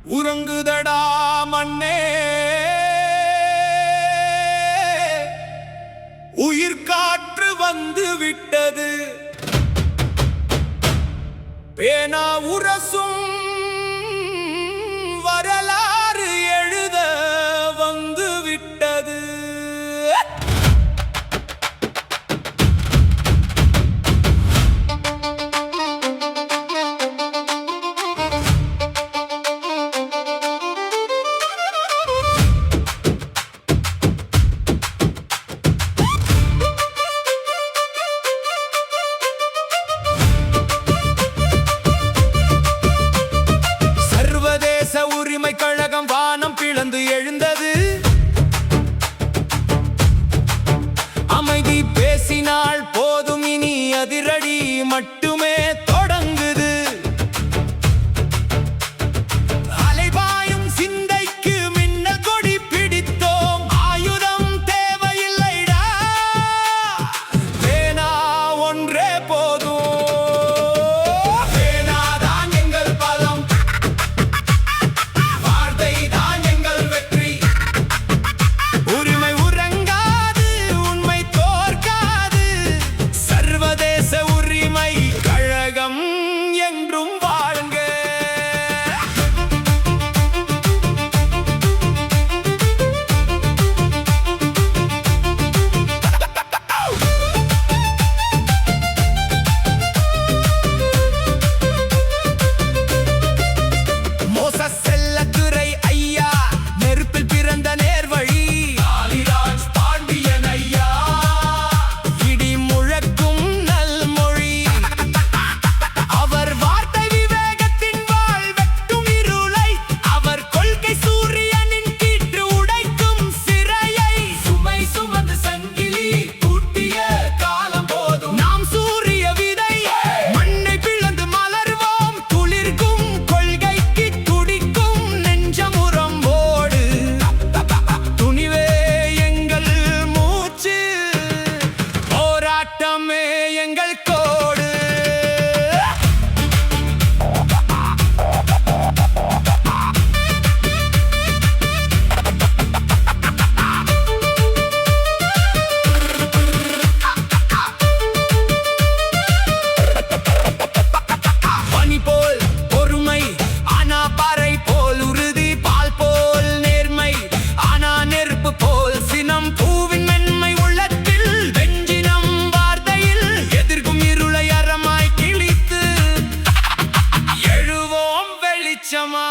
உறங்குதடா மண்ணே, உயிர் காற்று வந்து விட்டது. பேனா உரசும் வரலாறு எழுத வந்து விட்டது. உரிமை கழகம் வானம் பிளந்து எழுந்தது. அமைதி பேசினால் போதும், இனி அதிரடி மட்டுமே தொடங்குது. அலைபாயும் சிந்தைக்கு மின்னல் கொடி பிடித்தோம், ஆயுதம் தேவையில்லைடா, பேனா ஒன்றே போதும். எங்கள் கோடு பனி போல் பொறுமை, ஆனா பாறை போல் உறுதி, பால் போல் நேர்மை, ஆனா நெருப்பு போல் சினம், பூவின் மென்மை உள்ளத்தில் வெஞ்சினம், வார்த்தையில் எதிர்க்கும் இருளை அறமாய் கிழித்து எழுவோம் வெளிச்சமா.